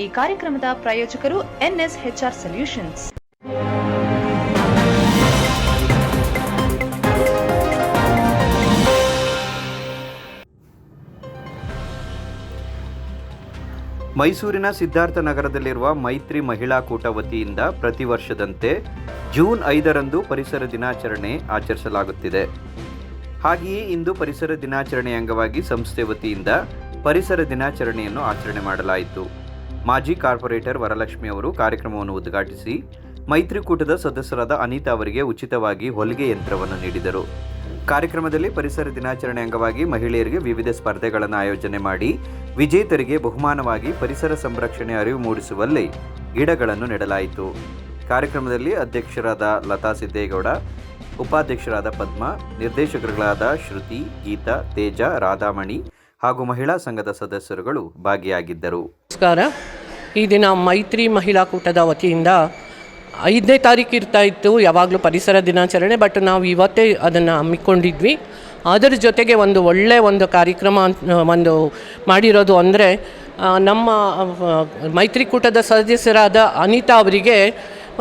ಈ ಕಾರ್ಯಕ್ರಮದ ಪ್ರಾಯೋಜಕರು NSHR ಸೊಲ್ಯೂಷನ್ಸ್. ಮೈಸೂರಿನ ಸಿದ್ಧಾರ್ಥ ನಗರದಲ್ಲಿರುವ ಮೈತ್ರಿ ಮಹಿಳಾ ಕೂಟ ವತಿಯಿಂದ ಪ್ರತಿ ವರ್ಷದಂತೆ ಜೂನ್ 5ರಂದು ಪರಿಸರ ದಿನಾಚರಣೆ ಆಚರಿಸಲಾಗುತ್ತಿದೆ. ಹಾಗೆಯೇ ಇಂದು ಪರಿಸರ ದಿನಾಚರಣೆ ಅಂಗವಾಗಿ ಸಂಸ್ಥೆ ವತಿಯಿಂದ ಪರಿಸರ ದಿನಾಚರಣೆಯನ್ನು ಆಚರಣೆ ಮಾಡಲಾಯಿತು. ಮಾಜಿ ಕಾರ್ಪೊರೇಟರ್ ವರಲಕ್ಷ್ಮಿ ಅವರು ಕಾರ್ಯಕ್ರಮವನ್ನು ಉದ್ಘಾಟಿಸಿ ಮೈತ್ರಿಕೂಟದ ಸದಸ್ಯರಾದ ಅನಿತಾ ಅವರಿಗೆ ಉಚಿತವಾಗಿ ಹೊಲಿಗೆ ಯಂತ್ರವನ್ನು ನೀಡಿದರು. ಕಾರ್ಯಕ್ರಮದಲ್ಲಿ ಪರಿಸರ ದಿನಾಚರಣೆ ಅಂಗವಾಗಿ ಮಹಿಳೆಯರಿಗೆ ವಿವಿಧ ಸ್ಪರ್ಧೆಗಳನ್ನು ಆಯೋಜನೆ ಮಾಡಿ ವಿಜೇತರಿಗೆ ಬಹುಮಾನವಾಗಿ ಪರಿಸರ ಸಂರಕ್ಷಣೆ ಅರಿವು ಮೂಡಿಸುವಲ್ಲಿ ಗಿಡಗಳನ್ನು ನೆಡಲಾಯಿತು. ಕಾರ್ಯಕ್ರಮದಲ್ಲಿ ಅಧ್ಯಕ್ಷರಾದ ಲತಾ ಸಿದ್ದೇಗೌಡ, ಉಪಾಧ್ಯಕ್ಷರಾದ ಪದ್ಮ, ನಿರ್ದೇಶಕರುಗಳಾದ ಶ್ರುತಿ, ಗೀತಾ, ತೇಜ, ರಾಧಾಮಣಿ ಹಾಗೂ ಮಹಿಳಾ ಸಂಘದ ಸದಸ್ಯರುಗಳು ಭಾಗಿಯಾಗಿದ್ದರು. ನಮಸ್ಕಾರ. ಈ ದಿನ ಮೈತ್ರಿ ಮಹಿಳಾ ಕೂಟದ ವತಿಯಿಂದ 5ನೇ ತಾರೀಕು ಇರ್ತಾ ಇತ್ತು ಯಾವಾಗಲೂ ಪರಿಸರ ದಿನಾಚರಣೆ, ಬಟ್ ನಾವು ಇವತ್ತೇ ಅದನ್ನು ಹಮ್ಮಿಕೊಂಡಿದ್ವಿ. ಅದರ ಜೊತೆಗೆ ಒಂದು ಕಾರ್ಯಕ್ರಮ ಒಂದು ಮಾಡಿರೋದು ಅಂದರೆ ನಮ್ಮ ಮೈತ್ರಿಕೂಟದ ಸದಸ್ಯರಾದ ಅನಿತಾ ಅವರಿಗೆ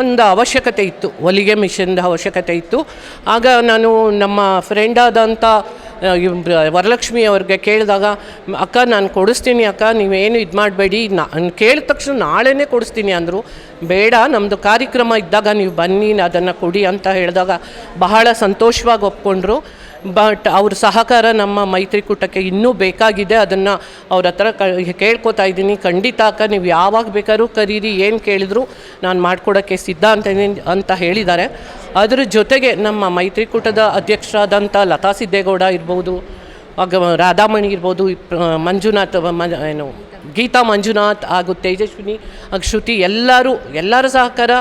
ಒಂದು ಅವಶ್ಯಕತೆ ಇತ್ತು, ಹೊಲಿಗೆ ಮಿಷನ್ದ ಅವಶ್ಯಕತೆ ಇತ್ತು. ಆಗ ನಾನು ನಮ್ಮ ಫ್ರೆಂಡಾದಂಥ ವರಲಕ್ಷ್ಮಿ ಅವ್ರಿಗೆ ಕೇಳಿದಾಗ, ಅಕ್ಕ ನಾನು ಕೊಡಿಸ್ತೀನಿ ಅಕ್ಕ, ನೀವೇನು ಇದು ಮಾಡಬೇಡಿ, ನಾನು ಕೇಳಿದ ತಕ್ಷಣ ನಾಳೆನೇ ಕೊಡಿಸ್ತೀನಿ ಅಂದರು. ಬೇಡ, ನಮ್ಮದು ಕಾರ್ಯಕ್ರಮ ಇದ್ದಾಗ ನೀವು ಬನ್ನಿ ಅದನ್ನು ಕೊಡಿ ಅಂತ ಹೇಳಿದಾಗ ಬಹಳ ಸಂತೋಷವಾಗಿ ಒಪ್ಕೊಂಡ್ರು. ಬಟ್ ಅವ್ರ ಸಹಕಾರ ನಮ್ಮ ಮೈತ್ರಿಕೂಟಕ್ಕೆ ಇನ್ನೂ ಬೇಕಾಗಿದೆ. ಅದನ್ನು ಅವ್ರ ಹತ್ರ ಕೇಳ್ಕೊತಾ ಇದ್ದೀನಿ. ಖಂಡಿತ ಅಕ್ಕ, ನೀವು ಯಾವಾಗ ಬೇಕಾದ್ರೂ ಕರೀರಿ, ಏನು ಕೇಳಿದ್ರು ನಾನು ಮಾಡಿಕೊಡೋಕ್ಕೆ ಸಿದ್ಧ ಅಂತ ಹೇಳಿದ್ದಾರೆ. ಅದರ ಜೊತೆಗೆ ನಮ್ಮ ಮೈತ್ರಿಕೂಟದ ಅಧ್ಯಕ್ಷರಾದಂಥ ಲತಾ ಸಿದ್ದೇಗೌಡ ಇರ್ಬೋದು, ರಾಧಾಮಣಿ ಇರ್ಬೋದು, ಮಂಜುನಾಥ್ ಗೀತಾ ಮಂಜುನಾಥ್ ಹಾಗೂ ತೇಜಸ್ವಿನಿ ಶ್ರುತಿ ಎಲ್ಲರ ಸಹಕಾರ.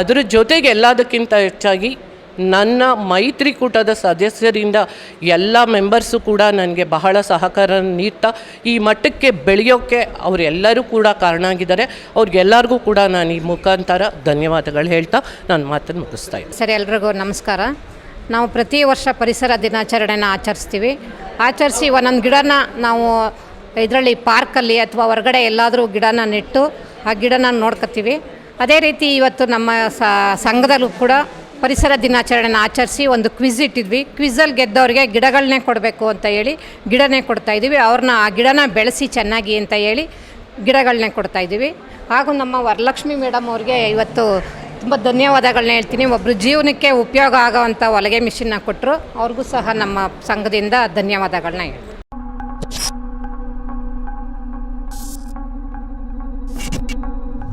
ಅದರ ಜೊತೆಗೆ ಎಲ್ಲದಕ್ಕಿಂತ ಹೆಚ್ಚಾಗಿ ನನ್ನ ಮೈತ್ರಿಕೂಟದ ಸದಸ್ಯರಿಂದ ಎಲ್ಲ ಮೆಂಬರ್ಸು ಕೂಡ ನನಗೆ ಬಹಳ ಸಹಕಾರ ನೀಡ್ತಾ ಈ ಮಟ್ಟಕ್ಕೆ ಬೆಳೆಯೋಕ್ಕೆ ಅವರೆಲ್ಲರೂ ಕೂಡ ಕಾರಣ ಆಗಿದ್ದಾರೆ. ಅವ್ರಿಗೆಲ್ಲರಿಗೂ ಕೂಡ ನಾನು ಈ ಮುಖಾಂತರ ಧನ್ಯವಾದಗಳು ಹೇಳ್ತಾ ನಾನು ಮಾತನ್ನು ಮುಗಿಸ್ತಾ ಇದ್ದೀನಿ. ಸರಿ, ಎಲ್ರಿಗೂ ನಮಸ್ಕಾರ. ನಾವು ಪ್ರತಿ ವರ್ಷ ಪರಿಸರ ದಿನಾಚರಣೆನ ಆಚರಿಸಿ ಒಂದೊಂದು ಗಿಡನ ನಾವು ಇದರಲ್ಲಿ ಪಾರ್ಕಲ್ಲಿ ಅಥವಾ ಹೊರಗಡೆ ಎಲ್ಲಾದರೂ ಗಿಡನ ನೆಟ್ಟು ಆ ಗಿಡನ ನೋಡ್ಕೊತೀವಿ. ಅದೇ ರೀತಿ ಇವತ್ತು ನಮ್ಮ ಸಂಘದಲ್ಲೂ ಕೂಡ ಪರಿಸರ ದಿನಾಚರಣೆನ ಆಚರಿಸಿ ಒಂದು ಕ್ವಿಝ್ ಇಟ್ಟಿದ್ವಿ. ಕ್ವಿಝಲ್ಲಿ ಗೆದ್ದವ್ರಿಗೆ ಗಿಡಗಳನ್ನೇ ಕೊಡಬೇಕು ಅಂತ ಹೇಳಿ ಗಿಡನೇ ಕೊಡ್ತಾಯಿದ್ದೀವಿ. ಅವ್ರನ್ನ ಆ ಗಿಡನ ಬೆಳೆಸಿ ಚೆನ್ನಾಗಿ ಅಂತ ಹೇಳಿ ಗಿಡಗಳನ್ನೇ ಕೊಡ್ತಾಯಿದ್ದೀವಿ. ಹಾಗೂ ನಮ್ಮ ವರಲಕ್ಷ್ಮಿ ಮೇಡಮ್ ಅವ್ರಿಗೆ ಇವತ್ತು ತುಂಬ ಧನ್ಯವಾದಗಳನ್ನ ಹೇಳ್ತೀನಿ. ಒಬ್ಬರು ಜೀವನಕ್ಕೆ ಉಪಯೋಗ ಆಗೋವಂಥ ಹೊಲಿಗೆ ಮಿಷಿನ್ನ ಕೊಟ್ಟರು. ಅವ್ರಿಗೂ ಸಹ ನಮ್ಮ ಸಂಘದಿಂದ ಧನ್ಯವಾದಗಳನ್ನ ಹೇಳ್ತೀನಿ.